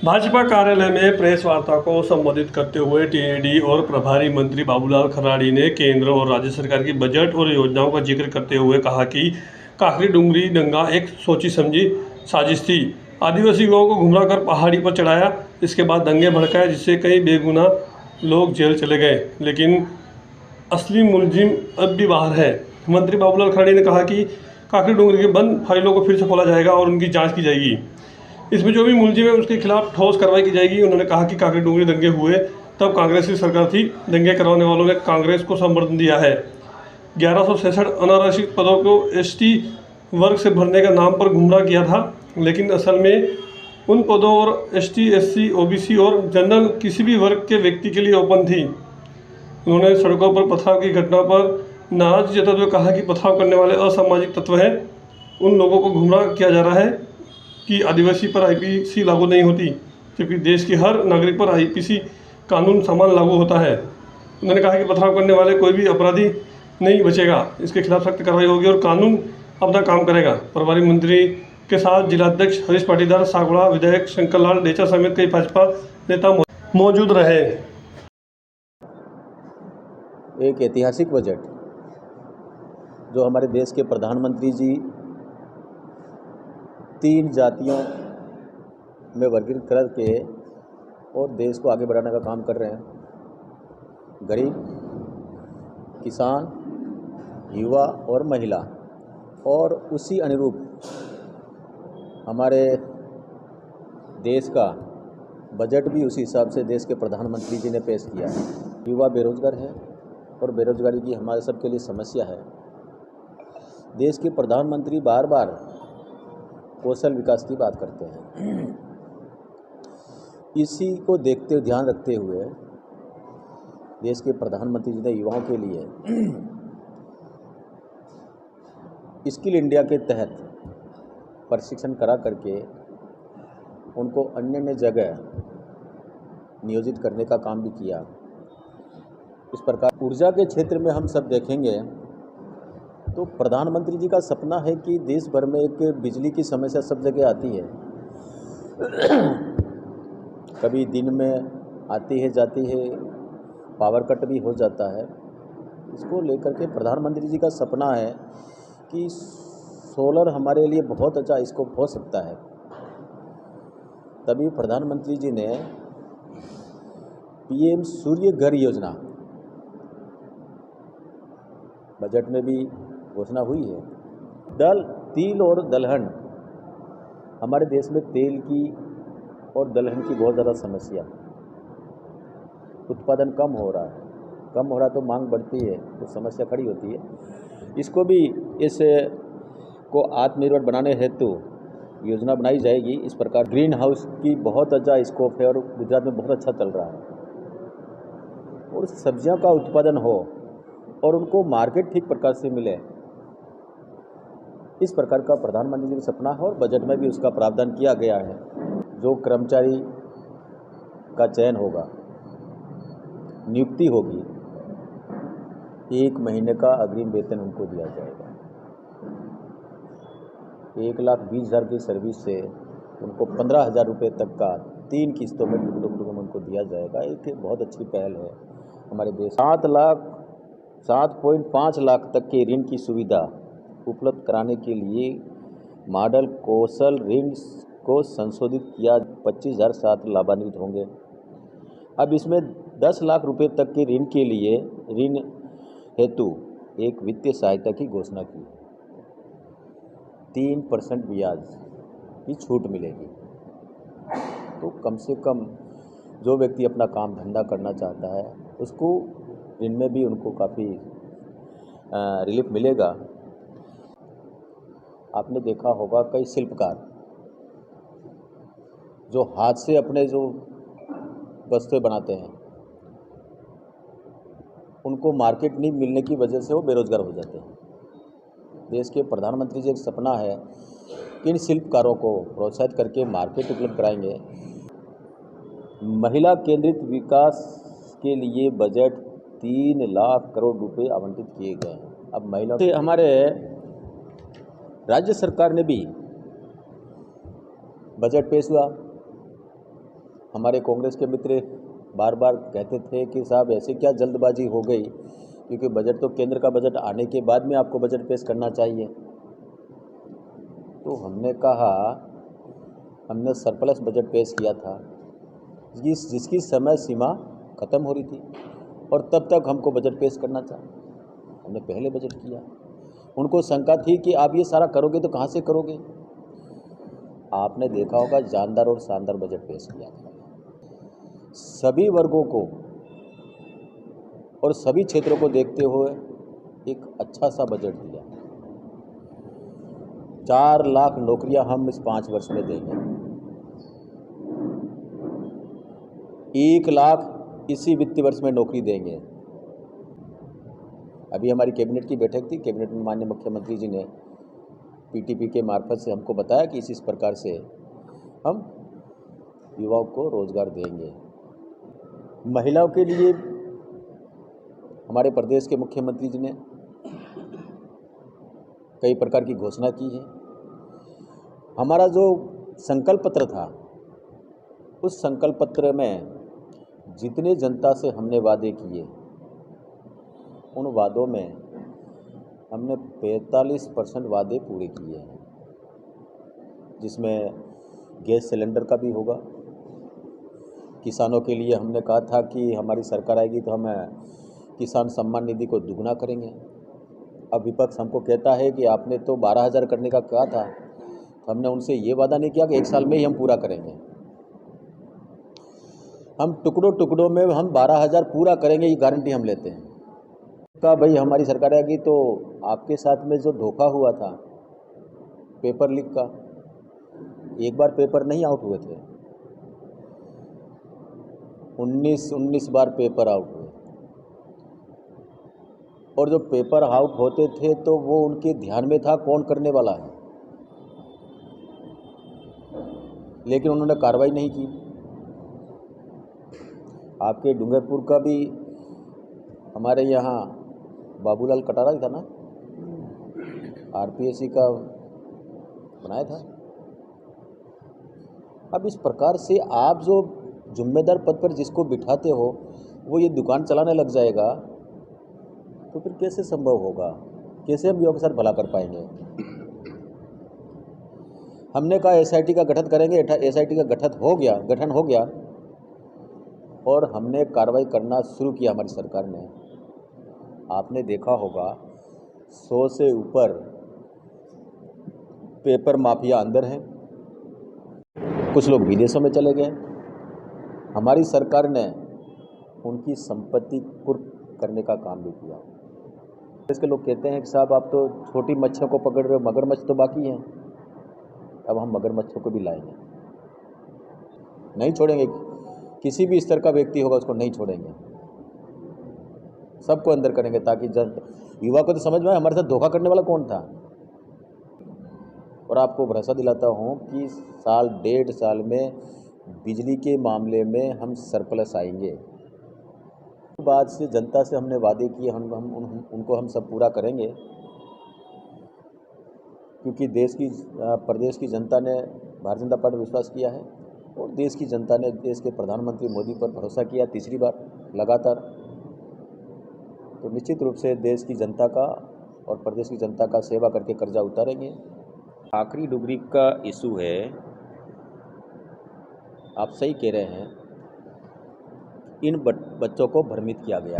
भाजपा कार्यालय में प्रेस वार्ता को संबोधित करते हुए टीएडी और प्रभारी मंत्री बाबूलाल खराड़ी ने केंद्र और राज्य सरकार की बजट और योजनाओं का जिक्र करते हुए कहा कि काकरी डुंगरी दंगा एक सोची समझी साजिश थी। आदिवासी युवाओं को गुमराह कर पहाड़ी पर चढ़ाया, इसके बाद दंगे भड़काए जिससे कई बेगुनाह लोग जेल चले गए, लेकिन असली मुलजिम अब भी बाहर है। मंत्री बाबूलाल खराड़ी ने कहा कि काकरी डुंगरी के बंद फाइलों को फिर से खोला जाएगा और उनकी जाँच की जाएगी। इसमें जो भी मुलजिम है उसके खिलाफ ठोस कार्रवाई की जाएगी। उन्होंने कहा कि काकरी डुंगरी दंगे हुए तब कांग्रेस की सरकार थी, दंगे करवाने वालों ने कांग्रेस को समर्थन दिया है। 1166 अनारक्षित पदों को एसटी वर्ग से भरने का नाम पर गुमराह किया था, लेकिन असल में उन पदों और एसटी, एससी, ओबीसी और जनरल किसी भी वर्ग के व्यक्ति के लिए ओपन थी। उन्होंने सड़कों पर पथराव की घटना पर नाराजगी जताते हुए कहा कि पथराव करने वाले असामाजिक तत्व हैं। उन लोगों को गुमराह किया जा रहा है कि आदिवासी पर आईपीसी लागू नहीं होती, जबकि देश के हर नागरिक पर आईपीसी कानून समान लागू होता है। उन्होंने कहा कि पथराव करने वाले कोई भी अपराधी नहीं बचेगा, इसके खिलाफ सख्त कार्रवाई होगी और कानून अपना काम करेगा। प्रभारी मंत्री के साथ जिलाध्यक्ष हरीश पाटीदार, सागवाड़ा विधायक शंकर लाल डेचा समेत कई भाजपा नेता मौजूद रहे। एक ऐतिहासिक बजट जो हमारे देश के प्रधानमंत्री जी 3 जातियों में वर्गीकृत करके और देश को आगे बढ़ाने का काम कर रहे हैं। गरीब, किसान, युवा और महिला, और उसी अनुरूप हमारे देश का बजट भी उसी हिसाब से देश के प्रधानमंत्री जी ने पेश किया है। युवा बेरोजगार है और बेरोजगारी की हमारे सबके लिए समस्या है। देश के प्रधानमंत्री बार बार कौशल विकास की बात करते हैं। इसी को देखते ध्यान रखते हुए देश के प्रधानमंत्री जी ने युवाओं के लिए स्किल इंडिया के तहत प्रशिक्षण करा करके उनको अन्य अन्य जगह नियोजित करने का काम भी किया। इस प्रकार ऊर्जा के क्षेत्र में हम सब देखेंगे तो प्रधानमंत्री जी का सपना है कि देश भर में एक बिजली की समस्या सब जगह आती है, कभी दिन में आती है जाती है, पावर कट भी हो जाता है। इसको लेकर के प्रधानमंत्री जी का सपना है कि सोलर हमारे लिए बहुत अच्छा स्कोप हो सकता है। तभी प्रधानमंत्री जी ने पीएम सूर्य घर योजना बजट में भी घोषणा हुई है। तिल और दलहन, हमारे देश में तेल की और दलहन की बहुत ज़्यादा समस्या, उत्पादन कम हो रहा है तो मांग बढ़ती है तो समस्या खड़ी होती है। इसको भी इस को आत्मनिर्भर बनाने हेतु योजना बनाई जाएगी। इस प्रकार ग्रीन हाउस की बहुत अच्छा स्कोप है और गुजरात में बहुत अच्छा चल रहा है। और सब्जियों का उत्पादन हो और उनको मार्केट ठीक प्रकार से मिले, इस प्रकार का प्रधानमंत्री जी का सपना है और बजट में भी उसका प्रावधान किया गया है। जो कर्मचारी का चयन होगा, नियुक्ति होगी, 1 महीने का अग्रिम वेतन उनको दिया जाएगा। 1,20,000 की सर्विस से उनको 15,000 रुपये तक का 3 किस्तों में टुकड़ों में उनको दिया जाएगा। एक बहुत अच्छी पहल है हमारे देश। 7.5 लाख तक के ऋण की सुविधा उपलब्ध कराने के लिए मॉडल कौशल ऋण को संशोधित किया। 25,000 छात्र लाभान्वित होंगे। अब इसमें 10 लाख रुपए तक के ऋण के लिए ऋण हेतु एक वित्तीय सहायता की घोषणा की। 3% ब्याज की छूट मिलेगी। तो कम से कम जो व्यक्ति अपना काम धंधा करना चाहता है उसको ऋण में भी उनको काफ़ी रिलीफ मिलेगा। आपने देखा होगा कई शिल्पकार जो हाथ से अपने जो वस्तुएं बनाते हैं उनको मार्केट नहीं मिलने की वजह से वो बेरोजगार हो जाते हैं। देश के प्रधानमंत्री जी एक सपना है कि इन शिल्पकारों को प्रोत्साहित करके मार्केट उपलब्ध कराएंगे। महिला केंद्रित विकास के लिए बजट 3 लाख करोड़ रुपए आवंटित किए गए हैं। अब महिला से हमारे राज्य सरकार ने भी बजट पेश हुआ हमारे कांग्रेस के मित्र बार बार कहते थे कि साहब ऐसे क्या जल्दबाजी हो गई, क्योंकि बजट तो केंद्र का बजट आने के बाद में आपको बजट पेश करना चाहिए। तो हमने कहा, हमने सरप्लस बजट पेश किया था जिसकी समय सीमा ख़त्म हो रही थी और तब तक हमको बजट पेश करना था। हमने पहले बजट किया। उनको शंका थी कि आप ये सारा करोगे तो कहाँ से करोगे। आपने देखा होगा जानदार और शानदार बजट पेश किया था। सभी वर्गों को और सभी क्षेत्रों को देखते हुए एक अच्छा सा बजट दिया। 4 लाख नौकरियां हम इस 5 वर्ष में देंगे। 1 लाख इसी वित्तीय वर्ष में नौकरी देंगे। अभी हमारी कैबिनेट की बैठक थी। कैबिनेट में माननीय मुख्यमंत्री जी ने पीटीपी के मार्फत से हमको बताया कि इस प्रकार से हम युवाओं को रोजगार देंगे। महिलाओं के लिए हमारे प्रदेश के मुख्यमंत्री जी ने कई प्रकार की घोषणा की है। हमारा जो संकल्प पत्र था, उस संकल्प पत्र में जितने जनता से हमने वादे किए, उन वादों में हमने 45% वादे पूरे किए हैं, जिसमें गैस सिलेंडर का भी होगा। किसानों के लिए हमने कहा था कि हमारी सरकार आएगी तो हम किसान सम्मान निधि को दुगना करेंगे। अब विपक्ष हमको कहता है कि आपने तो 12,000 करने का कहा था, तो हमने उनसे ये वादा नहीं किया कि 1 साल में ही हम पूरा करेंगे। हम टुकड़ों में हम 12,000 पूरा करेंगे, ये गारंटी हम लेते हैं। का भाई हमारी सरकार आएगी तो आपके साथ में जो धोखा हुआ था पेपर लीक का, एक बार पेपर नहीं आउट हुए थे, 19 बार पेपर आउट हुए। और जो पेपर आउट होते थे तो वो उनके ध्यान में था कौन करने वाला है, लेकिन उन्होंने कार्रवाई नहीं की। आपके डूंगरपुर का भी हमारे यहाँ बाबूलाल कटारा ही था ना, आरपीएससी का बनाया था। अब इस प्रकार से आप जो जिम्मेदार पद पर जिसको बिठाते हो वो ये दुकान चलाने लग जाएगा, तो फिर कैसे संभव होगा, कैसे हम युवा के साथ भला कर पाएंगे। हमने कहा एसआईटी का गठन करेंगे, एसआईटी का गठन हो गया और हमने कार्रवाई करना शुरू किया। हमारी सरकार ने, आपने देखा होगा 100 से ऊपर पेपर माफिया अंदर हैं, कुछ लोग विदेशों में चले गए। हमारी सरकार ने उनकी संपत्ति कुर्क करने का काम भी किया। इसके लोग कहते हैं कि साहब आप तो छोटी मच्छियों को पकड़ रहे हो, मगरमच्छ तो बाकी हैं। अब हम मगरमच्छों को भी लाएंगे, नहीं छोड़ेंगे। किसी भी स्तर का व्यक्ति होगा उसको नहीं छोड़ेंगे, सबको अंदर करेंगे, ताकि युवा को तो समझ में आए हमारे साथ धोखा करने वाला कौन था। और आपको भरोसा दिलाता हूँ कि 1.5 साल में बिजली के मामले में हम सरप्लस आएंगे। बाद से जनता से हमने वादे किए, उनको हम सब पूरा करेंगे, क्योंकि प्रदेश की जनता ने भारतीय जनता पार्टी पर विश्वास किया है और देश की जनता ने देश के प्रधानमंत्री मोदी पर भरोसा किया 3री बार लगातार। तो निश्चित रूप से देश की जनता का और प्रदेश की जनता का सेवा करके कर्जा उतारेंगे। आखिरी डिग्री का इशू है, आप सही कह रहे हैं। इन बच्चों को भ्रमित किया गया।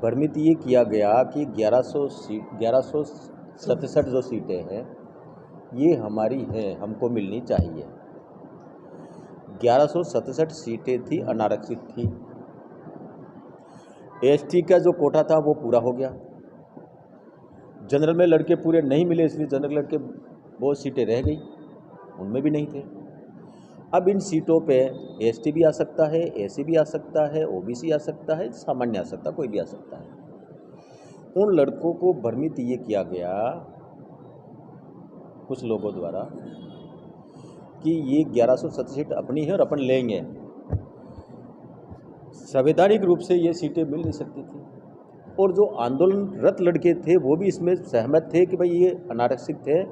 भ्रमित ये किया गया कि 1167 जो सीटें हैं ये हमारी हैं, हमको मिलनी चाहिए। 1167 सीटें थी अनारक्षित थी। एसटी का जो कोटा था वो पूरा हो गया। जनरल में लड़के पूरे नहीं मिले, इसलिए जनरल लड़के बहुत सीटें रह गई, उनमें भी नहीं थे। अब इन सीटों पे एसटी भी आ सकता है, एससी भी आ सकता है, ओबीसी आ सकता है, सामान्य आ सकता है, कोई भी आ सकता है। उन लड़कों को भ्रमित ये किया गया कुछ लोगों द्वारा कि ये 1167 सीट अपनी है और अपन लेंगे। संवैधानिक रूप से ये सीटें मिल नहीं सकती थी। और जो आंदोलनरत लड़के थे वो भी इसमें सहमत थे कि भाई ये अनारक्षित थे।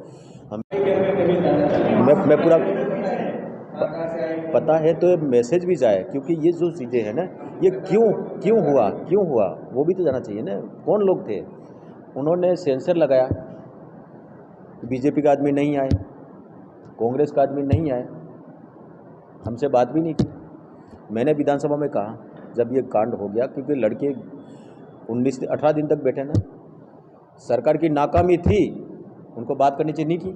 पता है तो मैसेज भी जाए, क्योंकि ये जो चीज़ें हैं ना, ये क्यों हुआ वो भी तो जाना चाहिए ना। कौन लोग थे, उन्होंने सेंसर लगाया, बीजेपी का आदमी नहीं आए, कांग्रेस का आदमी नहीं आए, हमसे बात भी नहीं की। मैंने विधानसभा में कहा जब ये कांड हो गया, क्योंकि लड़के 19 से 18 दिन तक बैठे ना, सरकार की नाकामी थी, उनको बात करनी चाहिए, नहीं की।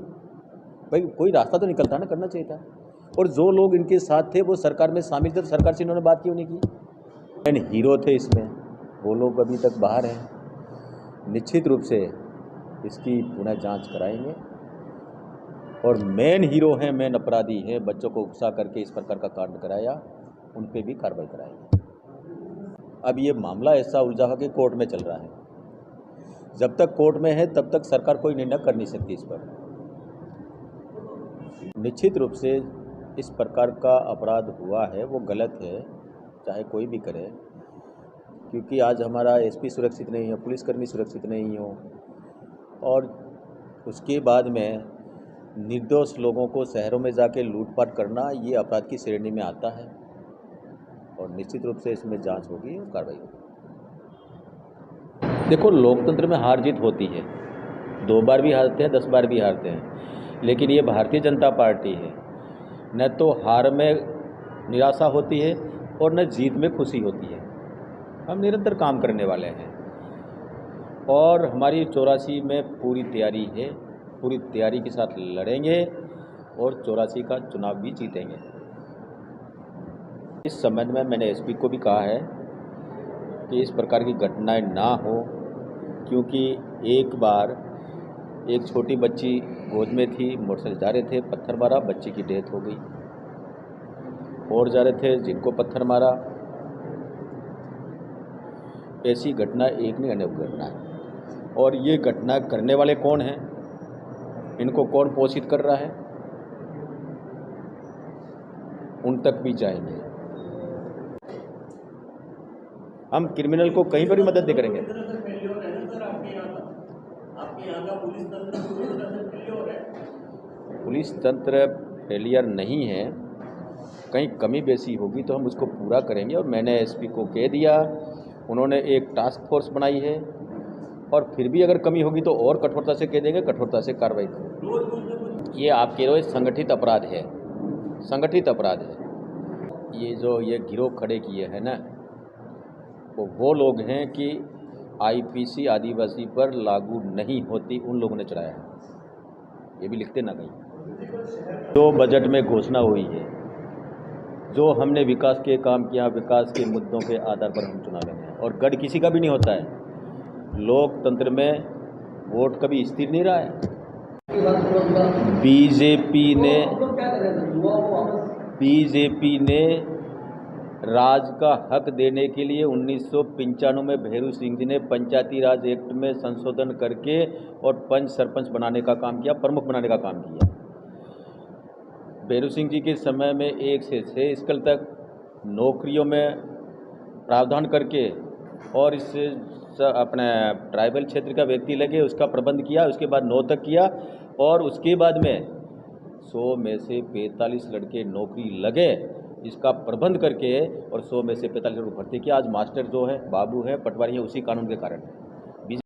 भाई कोई रास्ता तो निकलता ना, करना चाहिए था। और जो लोग इनके साथ थे वो सरकार में शामिल थे, तो सरकार से इन्होंने बात क्यों नहीं की। मेन हीरो थे इसमें, वो लोग अभी तक बाहर हैं। निश्चित रूप से इसकी पुनः जांच कराएंगे, और मेन हीरो हैं, मेन अपराधी हैं, बच्चों को उकसा करके इस प्रकार का कांड कराया, उन पे भी कार्रवाई कराएंगे। अब ये मामला ऐसा उलझा हुआ कि कोर्ट में चल रहा है। जब तक कोर्ट में है तब तक सरकार कोई निर्णय कर नहीं सकती इस पर। निश्चित रूप से इस प्रकार का अपराध हुआ है वो गलत है, चाहे कोई भी करे, क्योंकि आज हमारा एसपी सुरक्षित नहीं है, पुलिसकर्मी सुरक्षित नहीं हो, और उसके बाद में निर्दोष लोगों को शहरों में जाके लूटपाट करना, ये अपराध की श्रेणी में आता है। और निश्चित रूप से इसमें जांच होगी और कार्रवाई होगी। देखो, लोकतंत्र में हार जीत होती है, 2 बार भी हारते हैं, 10 बार भी हारते हैं, लेकिन ये भारतीय जनता पार्टी है, न तो हार में निराशा होती है और न जीत में खुशी होती है। हम निरंतर काम करने वाले हैं, और हमारी 84 में पूरी तैयारी है, पूरी तैयारी के साथ लड़ेंगे और 84 का चुनाव भी जीतेंगे। इस संबंध में मैंने एसपी को भी कहा है कि इस प्रकार की घटनाएं ना हो, क्योंकि एक बार एक छोटी बच्ची गोद में थी, मोटरसाइकिल जा रहे थे, पत्थर मारा, बच्ची की डेथ हो गई। और जा रहे थे, जिनको पत्थर मारा। ऐसी घटना एक नहीं, अनेक घटना है। और ये घटना करने वाले कौन हैं, इनको कौन पोषित कर रहा है, उन तक भी जाएंगे। हम क्रिमिनल को कहीं पर भी मदद नहीं करेंगे। पुलिस तंत्र फेलियर नहीं है, कहीं कमी बेसी होगी तो हम उसको पूरा करेंगे। और मैंने एसपी को कह दिया, उन्होंने एक टास्क फोर्स बनाई है, और फिर भी अगर कमी होगी तो और कठोरता से कह देंगे, कठोरता से कार्रवाई करेंगे। ये आप कह रहे हो संगठित अपराध है, संगठित अपराध है। ये जो ये गिरोह खड़े किए हैं ना, वो लोग हैं कि आईपीसी आदिवासी पर लागू नहीं होती, उन लोगों ने चलाया है। ये भी लिखते ना कहीं। जो बजट में घोषणा हुई है, जो हमने विकास के काम किया, विकास के मुद्दों के आधार पर हम चुनाव लड़े हैं, और गढ़ किसी का भी नहीं होता है। लोकतंत्र में वोट कभी स्थिर नहीं रहा है। बीजेपी ने राज का हक देने के लिए 1995 में भैरू सिंह जी ने पंचायती राज एक्ट में संशोधन करके और पंच सरपंच बनाने का काम किया, प्रमुख बनाने का काम किया। भैरू सिंह जी के समय में 1 से 6 स्कूल तक नौकरियों में प्रावधान करके, और इससे अपने ट्राइबल क्षेत्र का व्यक्ति लगे उसका प्रबंध किया। उसके बाद 9 तक किया, और उसके बाद में 100 में से 45 लड़के नौकरी लगे, इसका प्रबंध करके, और 100 में से 45 लड़कों को भर्ती किया। आज मास्टर जो है, बाबू है, पटवारी है, उसी कानून के कारण है।